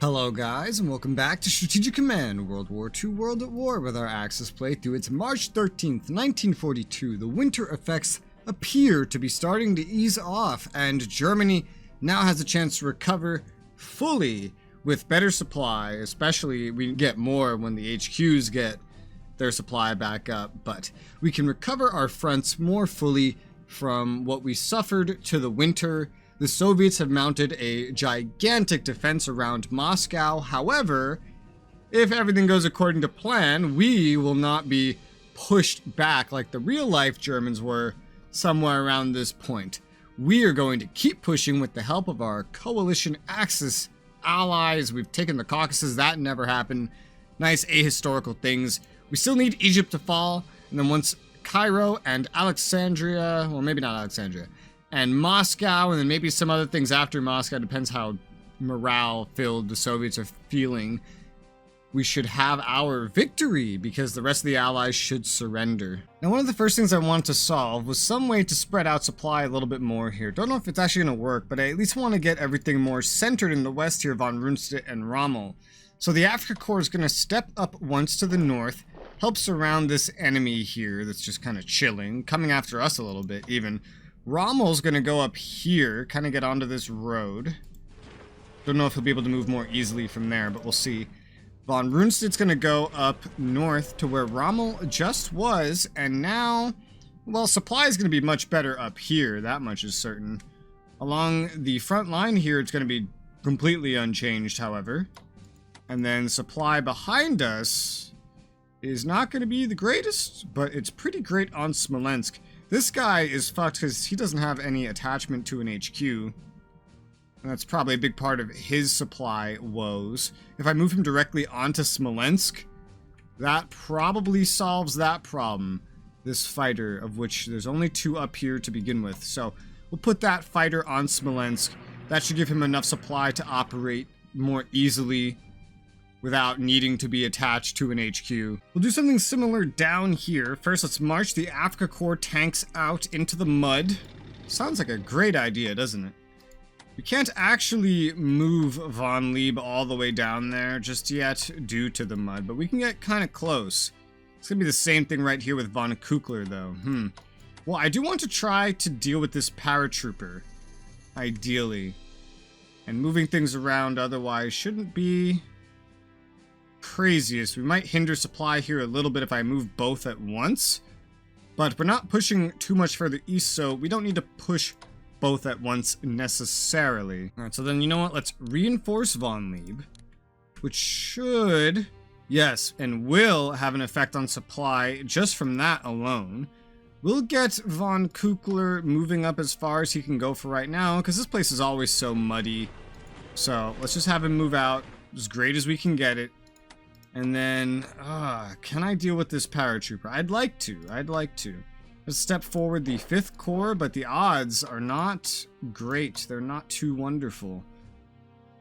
Hello guys, and welcome back to Strategic Command World War II World at War with our Axis playthrough. It's March 13th, 1942. The winter effects appear to be starting to ease off, and Germany now has a chance to recover fully with better supply. Especially, we get more when the HQs get their supply back up, but we can recover our fronts more fully from what we suffered to the winter. The Soviets have mounted a gigantic defense around Moscow. However, if everything goes according to plan, we will not be pushed back like the real-life Germans were somewhere around this point. We are going to keep pushing with the help of our coalition Axis allies. We've taken the Caucasus. That never happened. Nice ahistorical things. We still need Egypt to fall. And then once Cairo and Alexandria, well, maybe not Alexandria, and Moscow, and then maybe some other things after Moscow, depends how morale-filled the Soviets are feeling, we should have our victory, because the rest of the Allies should surrender. Now, one of the first things I wanted to solve was some way to spread out supply a little bit more here. Don't know if it's actually going to work, but I at least want to get everything more centered in the west here, von Rundstedt and Rommel. So the Afrika Korps is going to step up once to the north, help surround this enemy here that's just kind of chilling, coming after us a little bit even. Rommel's going to go up here, kind of get onto this road. Don't know if he'll be able to move more easily from there, but we'll see. Von Rundstedt's going to go up north to where Rommel just was, and now, well, supply is going to be much better up here, that much is certain. Along the front line here, it's going to be completely unchanged, however. And then supply behind us is not going to be the greatest, but it's pretty great on Smolensk. This guy is fucked because he doesn't have any attachment to an HQ. And that's probably a big part of his supply woes. If I move him directly onto Smolensk, that probably solves that problem. This fighter, of which there's only 2 up here to begin with. So we'll put that fighter on Smolensk. That should give him enough supply to operate more easily without needing to be attached to an HQ. We'll do something similar down here. First, let's march the Afrika Korps tanks out into the mud. Sounds like a great idea, doesn't it? We can't actually move von Lieb all the way down there just yet due to the mud, but we can get kind of close. It's gonna be the same thing right here with von Kukler, though. Well, I do want to try to deal with this paratrooper, ideally. And moving things around otherwise shouldn't be craziest. We might hinder supply here a little bit if I move both at once, but we're not pushing too much further east, so we don't need to push both at once necessarily. Alright, so then you know what? Let's reinforce von Lieb, which should, yes, and will have an effect on supply just from that alone. We'll get von Kukler moving up as far as he can go for right now, because this place is always so muddy. So let's just have him move out as great as we can get it. And then, can I deal with this paratrooper? I'd like to. Let's step forward the 5th Corps, but the odds are not great. They're not too wonderful.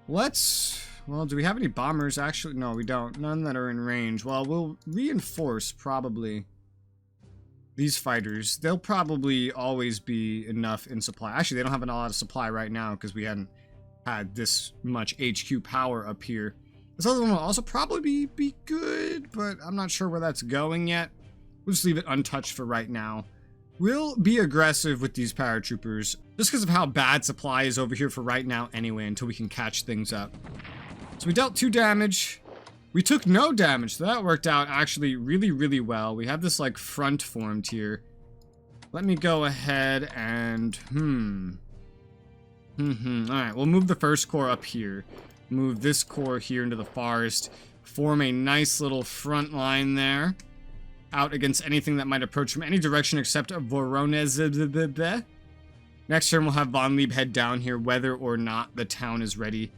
Well, do we have any bombers? Actually, no, we don't. None that are in range. Well, we'll reinforce, probably, these fighters. They'll probably always be enough in supply. Actually, they don't have a lot of supply right now, because we hadn't had this much HQ power up here. This other one will also probably be good, but I'm not sure where that's going yet. We'll just leave it untouched for right now. We'll be aggressive with these paratroopers, just because of how bad supply is over here for right now anyway, until we can catch things up. So we dealt 2 damage. We took no damage, so that worked out actually really, really well. We have this, like, front formed here. Let me go ahead and, Alright, we'll move the 1st Corps up here. Move this corps here into the forest, form a nice little front line there, out against anything that might approach from any direction except Voronezh. Next turn, we'll have von Lieb head down here, whether or not the town is ready.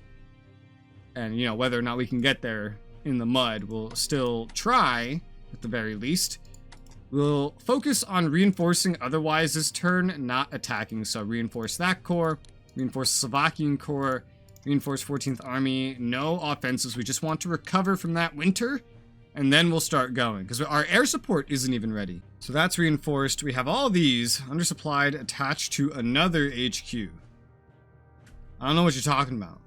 And, you know, whether or not we can get there in the mud, we'll still try, at the very least. We'll focus on reinforcing otherwise this turn, not attacking. So reinforce that corps, reinforce Slovakian corps, reinforce 14th Army. No offensives. We just want to recover from that winter, and then we'll start going, because our air support isn't even ready. So that's reinforced. We have all these undersupplied attached to another HQ. I don't know what you're talking about,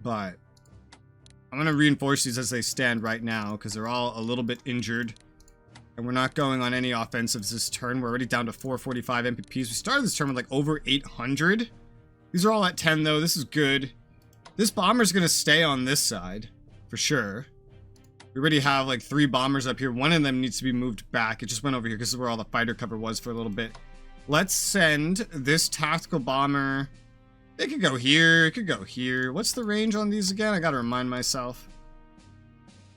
but I'm going to reinforce these as they stand right now because they're all a little bit injured. And we're not going on any offensives this turn. We're already down to 445 MPPs. We started this turn with like over 800. These are all at 10 though. This is good. This bomber's going to stay on this side for sure. We already have like 3 bombers up here. One of them needs to be moved back. It just went over here because this is where all the fighter cover was for a little bit. Let's send this tactical bomber. It could go here. It could go here. What's the range on these again? I got to remind myself.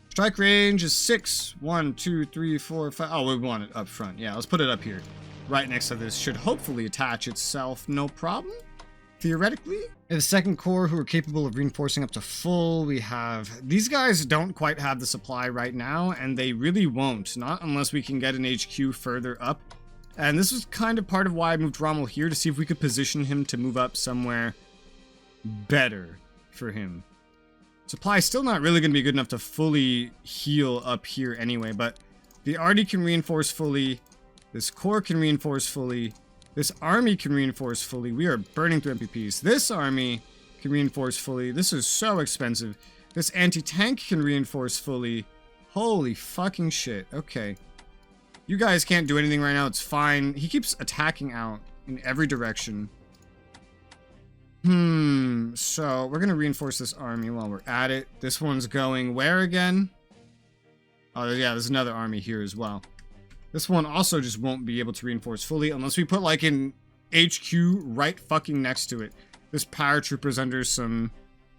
Strike range is 6. 1, 2, 3, 4, 5. Oh, we want it up front. Yeah, let's put it up here. Right next to this. Should hopefully attach itself. No problem. Theoretically. And the second corps who are capable of reinforcing up to full. We have... These guys don't quite have the supply right now. And they really won't. Not unless we can get an HQ further up. And this was kind of part of why I moved Rommel here. To see if we could position him to move up somewhere better for him. Supply is still not really going to be good enough to fully heal up here anyway, but the Arty can reinforce fully, this Corps can reinforce fully, this army can reinforce fully. We are burning through MPPs. This army can reinforce fully. This is so expensive. This anti-tank can reinforce fully. Holy fucking shit. Okay. You guys can't do anything right now. It's fine. He keeps attacking out in every direction. So we're gonna reinforce this army while we're at it. This one's going where again? Oh yeah, there's another army here as well. This one also just won't be able to reinforce fully unless we put like an HQ right fucking next to it. This paratrooper's under some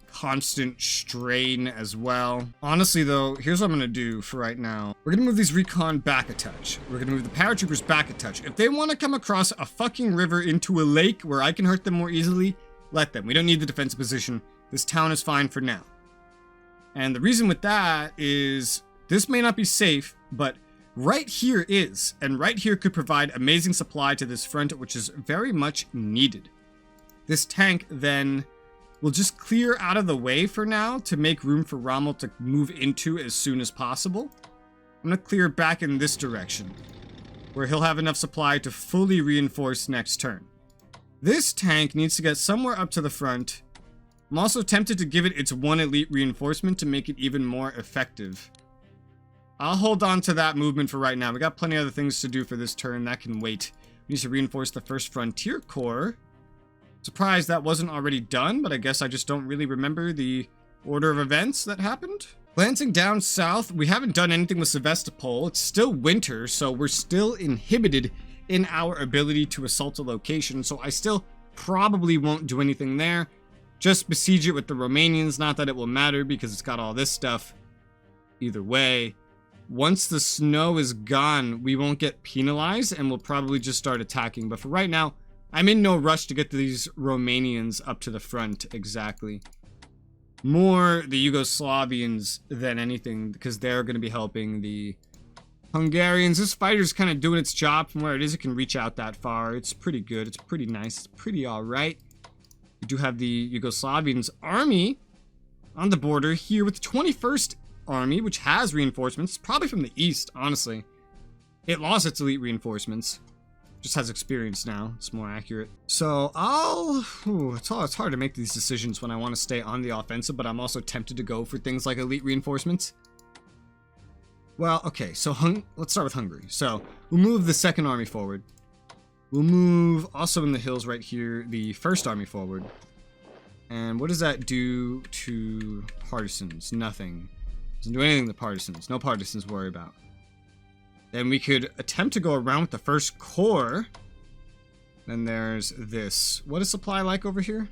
constant strain as well. Honestly though, here's what I'm gonna do for right now. We're gonna move these recon back a touch. We're gonna move the paratroopers back a touch. If they want to come across a fucking river into a lake where I can hurt them more easily, let them. We don't need the defensive position. This town is fine for now. And the reason with that is this may not be safe, but right here is, and right here could provide amazing supply to this front, which is very much needed. This tank then will just clear out of the way for now to make room for Rommel to move into as soon as possible. I'm going to clear back in this direction, where he'll have enough supply to fully reinforce next turn. This tank needs to get somewhere up to the front. I'm also tempted to give it its 1 elite reinforcement to make it even more effective. I'll hold on to that movement for right now. We got plenty of other things to do for this turn. That can wait. We need to reinforce the 1st Frontier Corps. Surprised that wasn't already done, but I guess I just don't really remember the order of events that happened. Glancing down south, we haven't done anything with Sevastopol. It's still winter, so we're still inhibited in our ability to assault a location, so I still probably won't do anything there. Just besiege it with the Romanians, not that it will matter because it's got all this stuff. Either way, once the snow is gone, we won't get penalized and we'll probably just start attacking. But for right now, I'm in no rush to get these Romanians up to the front exactly. More the Yugoslavians than anything because they're going to be helping the Hungarians. This fighter's kind of doing its job from where it is. It can reach out that far. It's pretty good. It's pretty nice. It's pretty alright. We do have the Yugoslavians army on the border here with the 21st Army, which has reinforcements. Probably from the east, honestly. It lost its elite reinforcements. Just has experience now. It's more accurate. So it's hard to make these decisions when I want to stay on the offensive, but I'm also tempted to go for things like elite reinforcements. Well, okay, so let's start with Hungary. So we'll move the 2nd Army forward. We'll move also in the hills right here the 1st Army forward. And what does that do to partisans? Nothing. Doesn't do anything to partisans. No partisans to worry about. Then we could attempt to go around with the 1st Corps. Then there's this. What is supply like over here?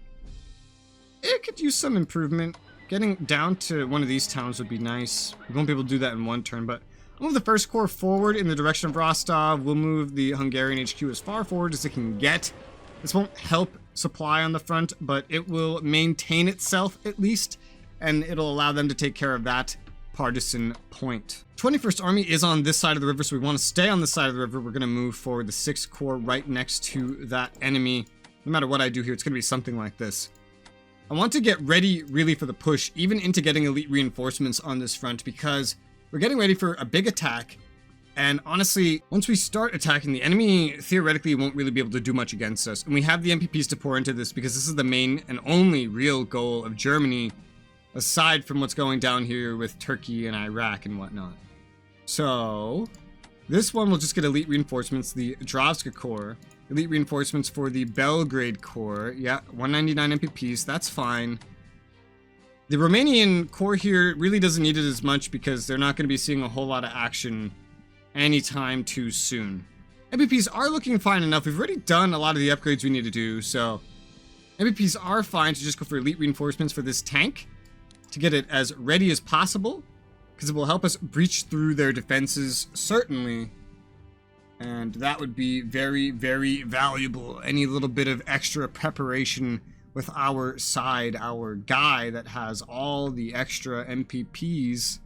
It could use some improvement. Getting down to one of these towns would be nice. We won't be able to do that in one turn, but I'll move the 1st Corps forward in the direction of Rostov. We'll move the Hungarian HQ as far forward as it can get. This won't help supply on the front, but it will maintain itself at least, and it'll allow them to take care of that partisan point. 21st Army is on this side of the river, so we want to stay on this side of the river. We're going to move forward the 6th Corps right next to that enemy. No matter what I do here, it's going to be something like this. I want to get ready really for the push, even into getting elite reinforcements on this front, because we're getting ready for a big attack. And honestly, once we start attacking, the enemy theoretically won't really be able to do much against us. And we have the MPPs to pour into this because this is the main and only real goal of Germany aside from what's going down here with Turkey and Iraq and whatnot. So this one will just get elite reinforcements, the Dravska Corps. Elite reinforcements for the Belgrade Corps. Yeah, 199 MPPs, that's fine. The Romanian Corps here really doesn't need it as much because they're not going to be seeing a whole lot of action anytime too soon. MPPs are looking fine enough. We've already done a lot of the upgrades we need to do, so MPPs are fine to just go for elite reinforcements for this tank to get it as ready as possible, because it will help us breach through their defenses, certainly. And that would be very, very valuable. Any little bit of extra preparation with our side, our guy that has all the extra MPPs,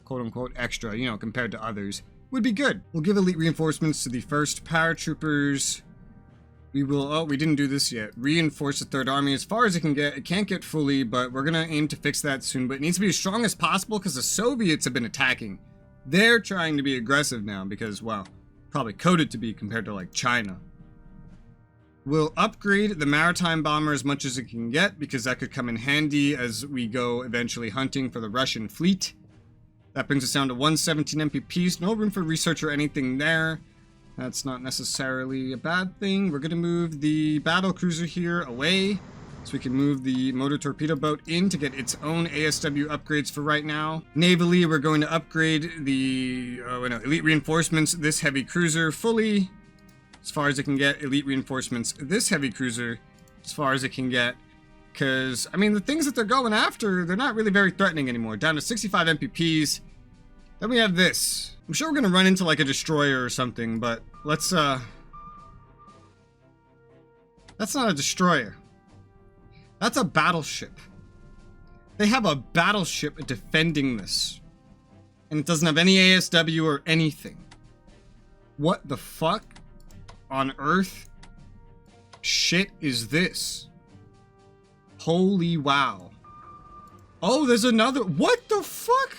quote unquote extra, you know, compared to others, would be good. We'll give elite reinforcements to the 1st paratroopers. We will, oh, we didn't do this yet. Reinforce the 3rd Army as far as it can get. It can't get fully, but we're gonna aim to fix that soon. But it needs to be as strong as possible because the Soviets have been attacking. They're trying to be aggressive now because, well, probably coded to be compared to like China. We'll upgrade the maritime bomber as much as it can get because that could come in handy as we go eventually hunting for the Russian fleet. That brings us down to 117 MPPs. No room for research or anything there. That's not necessarily a bad thing. We're going to move the battle cruiser here away so we can move the motor torpedo boat in to get its own ASW upgrades for right now. Navally, we're going to upgrade the elite reinforcements, this heavy cruiser fully as far as it can get. Elite reinforcements, this heavy cruiser as far as it can get. Because, I mean, the things that they're going after, they're not really very threatening anymore. Down to 65 MPPs. Then we have this. I'm sure we're going to run into like a destroyer or something, but let's, that's not a destroyer. That's a battleship. They have a battleship defending this. And it doesn't have any ASW or anything. What the fuck on earth shit is this? Holy wow. Oh, there's another. What the fuck?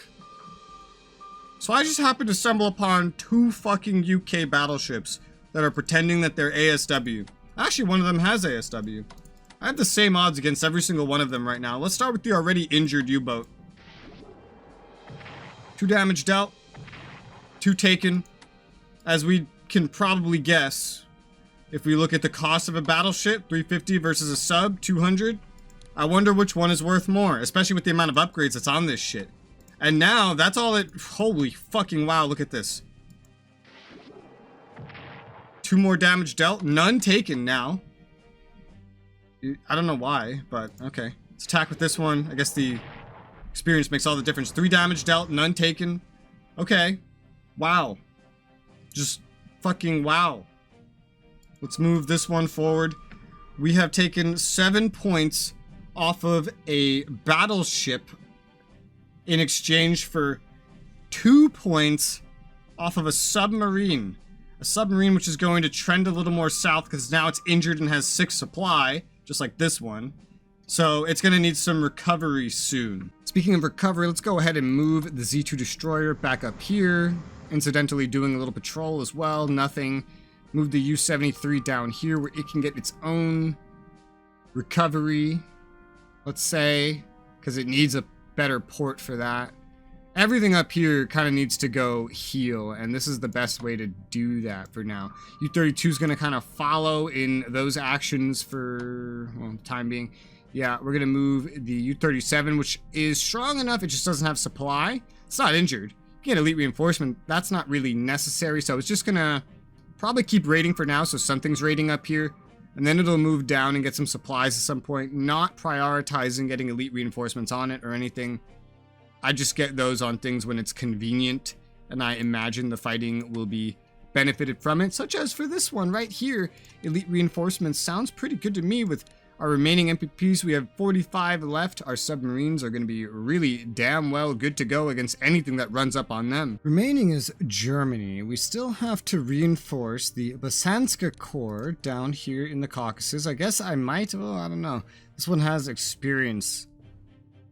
So I just happened to stumble upon 2 fucking UK battleships that are pretending that they're ASW. Actually, one of them has ASW. I have the same odds against every single one of them right now. Let's start with the already injured U-boat. 2 damage dealt. 2 taken. As we can probably guess, if we look at the cost of a battleship, 350 versus a sub, 200. I wonder which one is worth more, especially with the amount of upgrades that's on this shit. And now, that's all it... Holy fucking wow, look at this. 2 more damage dealt. None taken now. I don't know why, but okay. Let's attack with this one. I guess the experience makes all the difference. 3 damage dealt. None taken. Okay. Wow. Just fucking wow. Let's move this one forward. We have taken 7 points off of a battleship in exchange for 2 points off of a submarine. A submarine which is going to trend a little more south because now it's injured and has 6 supply, just like this one. So it's going to need some recovery soon. Speaking of recovery, let's go ahead and move the Z2 destroyer back up here. Incidentally doing a little patrol as well, nothing. Move the U-73 down here where it can get its own recovery, let's say, because it needs a better port for that. Everything up here kind of needs to go heal, and this is the best way to do that for now. U-32 is going to kind of follow in those actions for, well, the time being. Yeah, we're going to move the U-37, which is strong enough, it just doesn't have supply. It's not injured. You get elite reinforcement, that's not really necessary, so it's just going to probably keep raiding for now, so something's raiding up here. And then it'll move down and get some supplies at some point, not prioritizing getting elite reinforcements on it or anything. I just get those on things when it's convenient, and I imagine the fighting will be benefited from it, such as for this one right here. Elite reinforcements sounds pretty good to me. With our remaining MPPs, we have 45 left. Our submarines are going to be really damn well good to go against anything that runs up on them. Remaining is Germany. We still have to reinforce the Bosanska Corps down here in the Caucasus. I guess I might, oh, I don't know. This one has experience.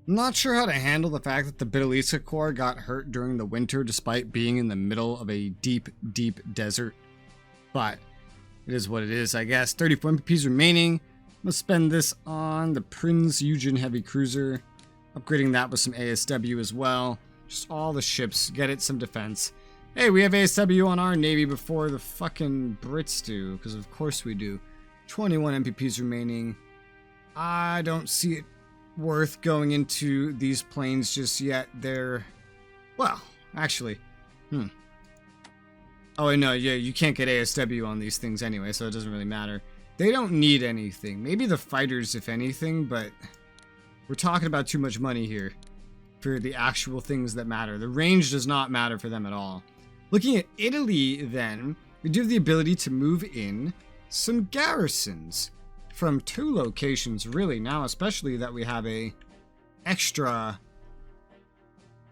I'm not sure how to handle the fact that the Bitaliska Corps got hurt during the winter despite being in the middle of a deep, deep desert. But it is what it is, I guess. 34 MPPs remaining. Let's spend this on the Prince Eugen Heavy Cruiser. Upgrading that with some ASW as well. Just all the ships, get it some defense. Hey, we have ASW on our Navy before the fucking Brits do, because of course we do. 21 MPPs remaining. I don't see it worth going into these planes just yet. They're... well, actually... Oh, no, yeah, you can't get ASW on these things anyway, so it doesn't really matter. They don't need anything. Maybe the fighters, if anything, but... we're talking about too much money here for the actual things that matter. The range does not matter for them at all. Looking at Italy, then, we do have the ability to move in some garrisons from 2 locations, really, now, especially that we have a extra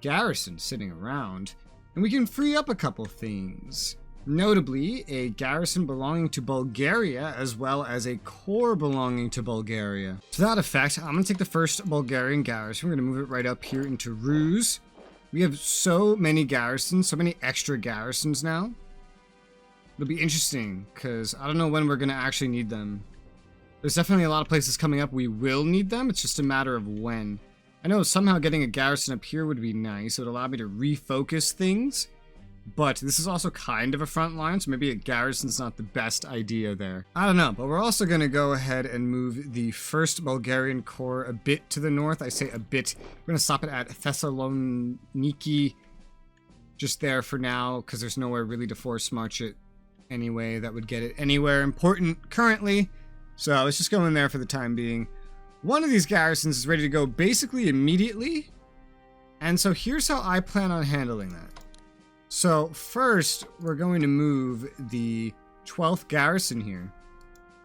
garrison sitting around. And we can free up a couple things. Notably, a garrison belonging to Bulgaria, as well as a corps belonging to Bulgaria. To that effect, I'm going to take the first Bulgarian garrison. We're going to move it right up here into Ruse. We have so many garrisons, so many extra garrisons now. It'll be interesting, because I don't know when we're going to actually need them. There's definitely a lot of places coming up we will need them. It's just a matter of when. I know somehow getting a garrison up here would be nice. It would allow me to refocus things. But this is also kind of a front line, so maybe a garrison's not the best idea there. I don't know, but we're also going to go ahead and move the 1st Bulgarian Corps a bit to the north. I say a bit. We're going to stop it at Thessaloniki, just there for now, because there's nowhere really to force march it anyway that would get it anywhere important currently. So let's just go in there for the time being. One of these garrisons is ready to go basically immediately. And so here's how I plan on handling that. So first, we're going to move the 12th garrison here.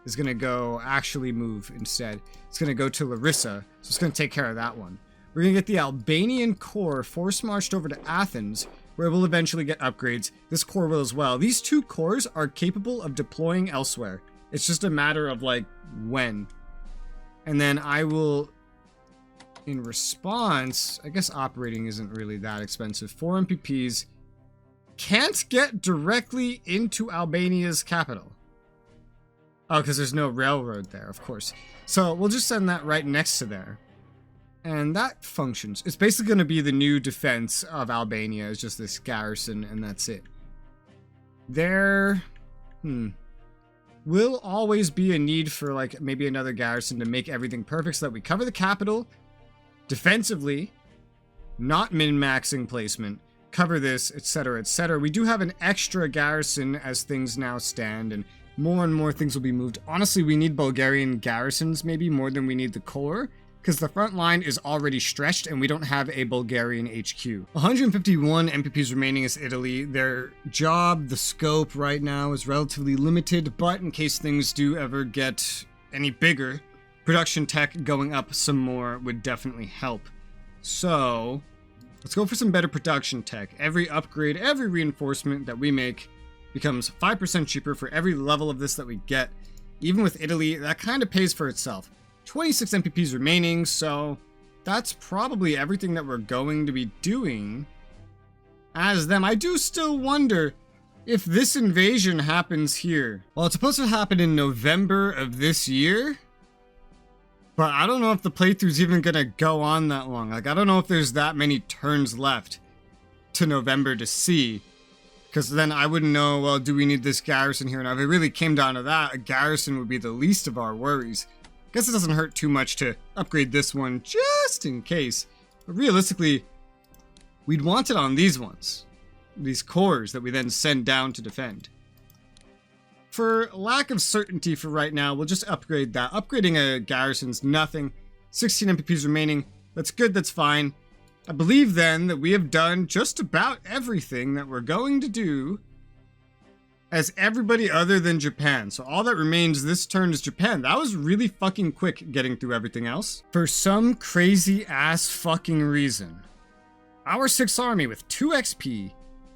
Is going to go actually move instead. It's going to go to Larissa, so it's going to take care of that one. We're going to get the Albanian Corps force marched over to Athens, where it will eventually get upgrades. This corps will as well. These 2 corps are capable of deploying elsewhere. It's just a matter of, like, when. And then I will, in response, I guess operating isn't really that expensive. 4 MPPs can't get directly into Albania's capital. Oh, because there's no railroad there, of course. So we'll just send that right next to there. And that functions. It's basically going to be the new defense of Albania. It's just this garrison, and that's it. There... will always be a need for, like, maybe another garrison to make everything perfect so that we cover the capital defensively, not min-maxing placement, cover this, etc., etc. We do have an extra garrison as things now stand, and more things will be moved. Honestly, we need Bulgarian garrisons maybe more than we need the core, because the front line is already stretched and we don't have a Bulgarian HQ. 151 MPPs remaining is Italy. Their job, the scope right now is relatively limited, but in case things do ever get any bigger, production tech going up some more would definitely help. So, let's go for some better production tech. Every upgrade, every reinforcement that we make becomes 5% cheaper for every level of this that we get. Even with Italy, that kind of pays for itself. 26 MPPs remaining, so that's probably everything that we're going to be doing as them. I do still wonder if this invasion happens here. Well, it's supposed to happen in November of this year, but I don't know if the playthrough's even gonna go on that long. Like, I don't know if there's that many turns left to November to see, because then I wouldn't know, well, do we need this garrison here? Now, if it really came down to that, a garrison would be the least of our worries. Guess it doesn't hurt too much to upgrade this one just in case. But realistically, we'd want it on these ones. These cores that we then send down to defend. For lack of certainty for right now, we'll just upgrade that. Upgrading a garrison's nothing. 16 MPPs remaining. That's good, that's fine. I believe then that we have done just about everything that we're going to do as everybody other than Japan. So all that remains this turn is Japan. That was really fucking quick getting through everything else. For some crazy ass fucking reason, our 6th army with 2 XP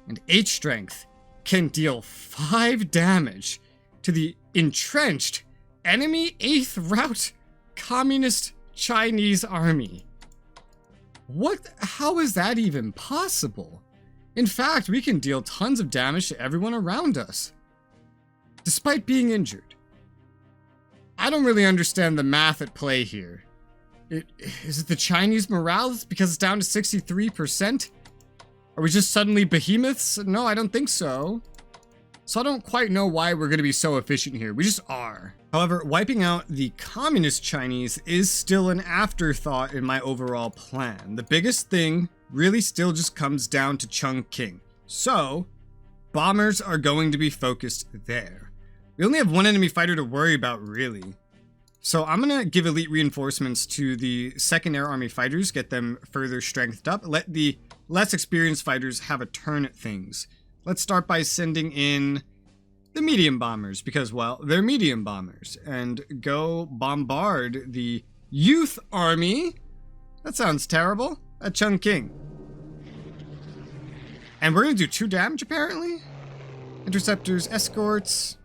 and 8 strength can deal 5 damage to the entrenched enemy 8th route communist Chinese army. What? How is that even possible? In fact, we can deal tons of damage to everyone around us, despite being injured. I don't really understand the math at play here. Is it the Chinese morale? It's because it's down to 63%? Are we just suddenly behemoths? No, I don't think so. So I don't quite know why we're going to be so efficient here. We just are. However, wiping out the communist Chinese is still an afterthought in my overall plan. The biggest thing really still just comes down to Chongqing. So, bombers are going to be focused there. We only have one enemy fighter to worry about, really. So I'm going to give elite reinforcements to the 2nd Air Army fighters, get them further strengthened up, let the less experienced fighters have a turn at things. Let's start by sending in the medium bombers, because, well, they're medium bombers, and go bombard the youth army. That sounds terrible. At Chongqing. And we're going to do 2 damage, apparently? Interceptors, escorts.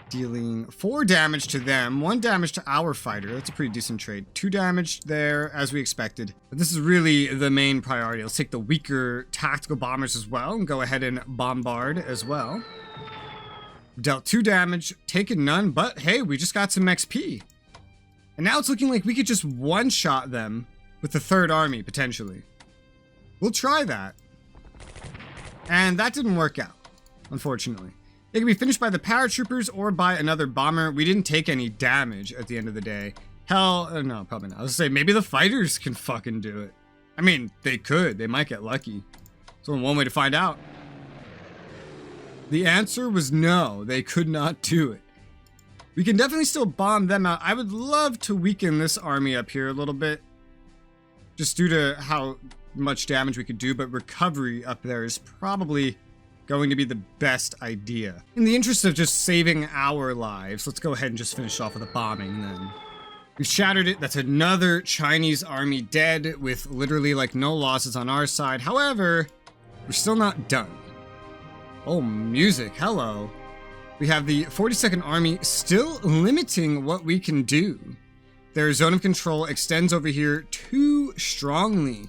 Dealing 4 damage to them, 1 damage to our fighter. That's a pretty decent trade. 2 damage there, as we expected. But this is really the main priority. Let's take the weaker tactical bombers as well and go ahead and bombard as well. Dealt 2 damage, taken none, but hey, we just got some XP. And now it's looking like we could just one-shot them with the 3rd army, potentially. We'll try that. And that didn't work out, unfortunately. It can be finished by the paratroopers or by another bomber. We didn't take any damage at the end of the day. Hell, no, probably not. I was gonna say, maybe the fighters can fucking do it. I mean, they could. They might get lucky. There's only one way to find out. The answer was no, they could not do it. We can definitely still bomb them out. I would love to weaken this army up here a little bit, just due to how much damage we could do, but recovery up there is probably going to be the best idea. In the interest of just saving our lives, let's go ahead and just finish off with a bombing then. We've shattered it. That's another Chinese army dead with literally like no losses on our side. However, we're still not done. Oh, music. Hello. We have the 42nd Army still limiting what we can do. Their zone of control extends over here too strongly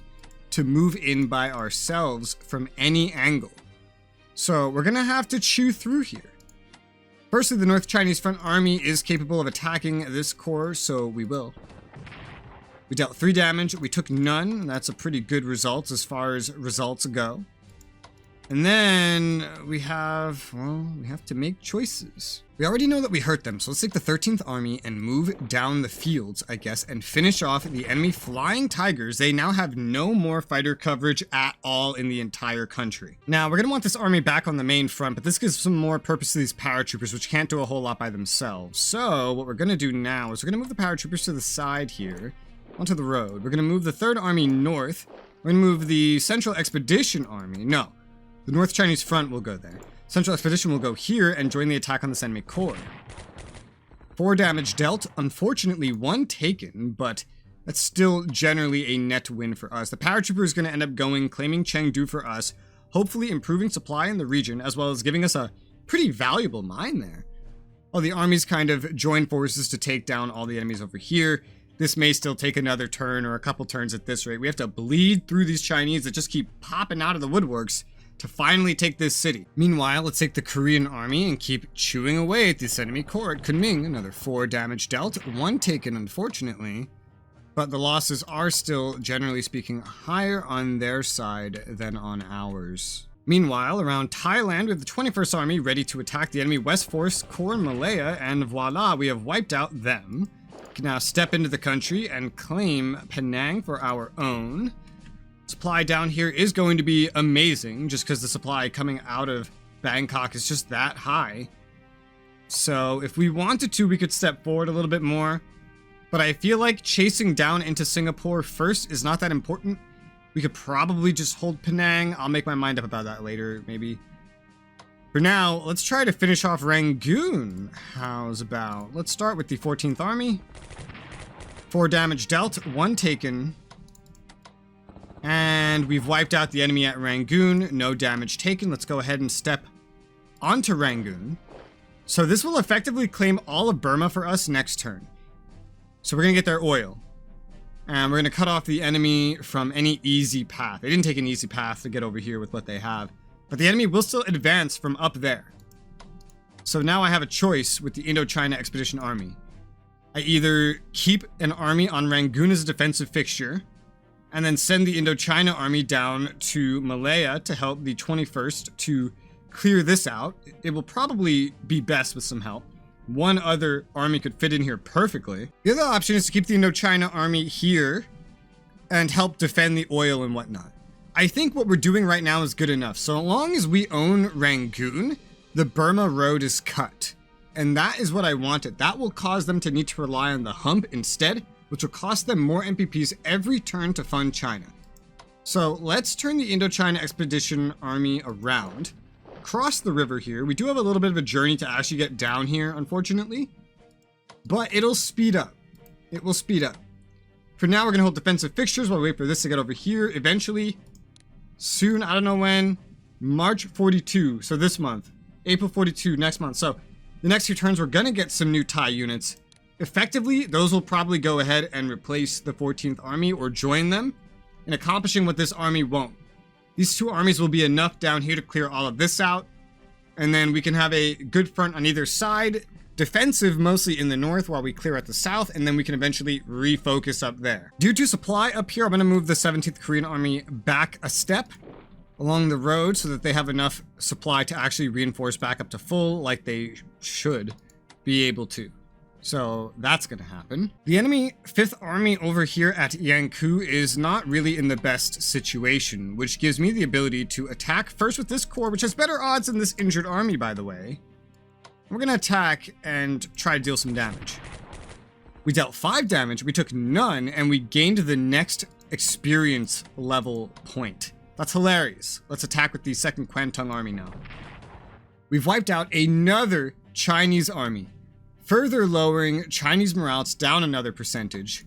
to move in by ourselves from any angle. So we're gonna have to chew through here. Firstly, the North Chinese Front Army is capable of attacking this core, so we will. We dealt 3 damage, we took none. That's a pretty good result as far as results go. And then we have to make choices. We already know that we hurt them, so let's take the 13th Army and move down the fields, I guess, and finish off the enemy Flying Tigers. They now have no more fighter coverage at all in the entire country. Now, we're going to want this army back on the main front, but this gives some more purpose to these paratroopers, which can't do a whole lot by themselves. So, what we're going to do now is we're going to move the paratroopers to the side here, onto the road. We're going to move the 3rd Army north. We're going to move the Central Expedition Army. No. The North Chinese Front will go there. Central Expedition will go here and join the attack on this enemy core. 4 damage dealt, unfortunately 1 taken, but that's still generally a net win for us. The paratrooper is going to end up going, claiming Chengdu for us, hopefully improving supply in the region, as well as giving us a pretty valuable mine there. While the armies kind of join forces to take down all the enemies over here, this may still take another turn or a couple turns at this rate. We have to bleed through these Chinese that just keep popping out of the woodworks to finally take this city. Meanwhile, let's take the Korean army and keep chewing away at this enemy core at Kunming. Another 4 damage dealt, 1 taken unfortunately, but the losses are still, generally speaking, higher on their side than on ours. Meanwhile, around Thailand, we have the 21st Army ready to attack the enemy West Force Corps in Malaya, and voila, we have wiped out them. We can now step into the country and claim Penang for our own. Supply down here is going to be amazing, just because the supply coming out of Bangkok is just that high. So if we wanted to, we could step forward a little bit more. But I feel like chasing down into Singapore first is not that important. We could probably just hold Penang. I'll make my mind up about that later, maybe. For now, let's try to finish off Rangoon. How's about? Let's start with the 14th Army. 4 damage dealt, 1 taken. And we've wiped out the enemy at Rangoon. No damage taken. Let's go ahead and step onto Rangoon. So this will effectively claim all of Burma for us next turn. So we're going to get their oil. And we're going to cut off the enemy from any easy path. They didn't take an easy path to get over here with what they have. But the enemy will still advance from up there. So now I have a choice with the Indochina Expedition Army. I either keep an army on Rangoon as a defensive fixture, and then send the Indochina army down to Malaya to help the 21st to clear this out. It will probably be best with some help. One other army could fit in here perfectly. The other option is to keep the Indochina army here and help defend the oil and whatnot. I think what we're doing right now is good enough. So long as we own Rangoon, the Burma road is cut. And that is what I wanted. That will cause them to need to rely on the hump instead, which will cost them more MPPs every turn to fund China. So let's turn the Indochina Expedition Army around. Cross the river here. We do have a little bit of a journey to actually get down here, unfortunately. But it'll speed up. It will speed up. For now, we're going to hold defensive fixtures while we wait for this to get over here. Eventually, soon, I don't know when, March 42, so this month. April 42, next month. So the next few turns, we're going to get some new Thai units. Effectively, those will probably go ahead and replace the 14th Army or join them in accomplishing what this army won't. These two armies will be enough down here to clear all of this out, and then we can have a good front on either side, defensive mostly in the north while we clear at the south, and then we can eventually refocus up there. Due to supply up here, I'm going to move the 17th Korean Army back a step along the road so that they have enough supply to actually reinforce back up to full like they should be able to. So that's going to happen. The enemy 5th Army over here at Yanku is not really in the best situation, which gives me the ability to attack first with this corps, which has better odds than this injured army, by the way. We're going to attack and try to deal some damage. We dealt 5 damage, we took none, and we gained the next experience level point. That's hilarious. Let's attack with the 2nd Kwantung Army now. We've wiped out another Chinese army, further lowering Chinese morale down another percentage,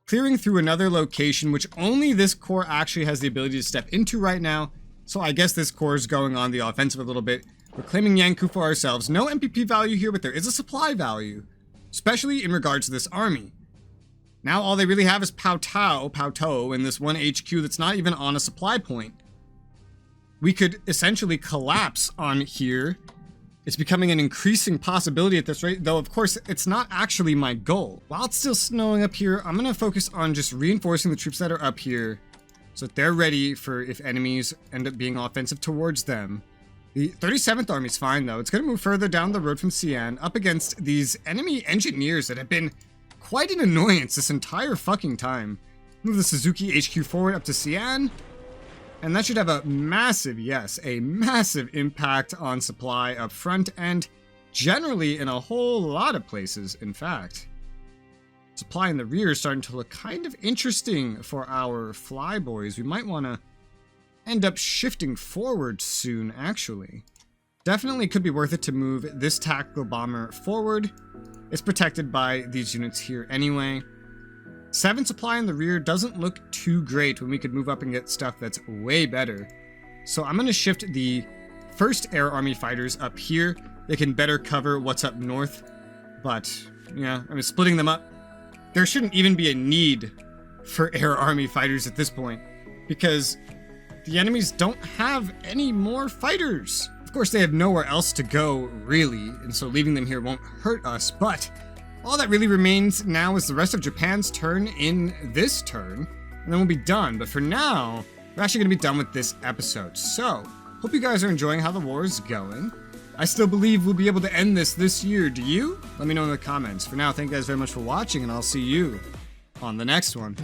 clearing through another location which only this corps actually has the ability to step into right now, so I guess this corps is going on the offensive a little bit. We're claiming Yanku for ourselves. No MPP value here, but there is a supply value, especially in regards to this army. Now all they really have is Pao To, and this one HQ that's not even on a supply point. We could essentially collapse on here. It's becoming an increasing possibility at this rate, though of course it's not actually my goal. While it's still snowing up here, I'm going to focus on just reinforcing the troops that are up here so that they're ready for if enemies end up being offensive towards them. The 37th Army's fine though. It's going to move further down the road from Xi'an up against these enemy engineers that have been quite an annoyance this entire fucking time. Move the Suzuki HQ forward up to Xi'an. And that should have a massive, yes, a massive impact on supply up front and generally in a whole lot of places, in fact. Supply in the rear is starting to look kind of interesting for our flyboys. We might want to end up shifting forward soon, actually. Definitely could be worth it to move this tactical bomber forward. It's protected by these units here anyway. 7 supply in the rear doesn't look too great when we could move up and get stuff that's way better. So I'm going to shift the 1st Air Army fighters up here. They can better cover what's up north. But, yeah, I mean, splitting them up, there shouldn't even be a need for Air Army fighters at this point, because the enemies don't have any more fighters. Of course, they have nowhere else to go, really, and so leaving them here won't hurt us, but all that really remains now is the rest of Japan's turn in this turn, and then we'll be done. But for now, we're actually going to be done with this episode. So, hope you guys are enjoying how the war is going. I still believe we'll be able to end this year. Do you? Let me know in the comments. For now, thank you guys very much for watching, and I'll see you on the next one.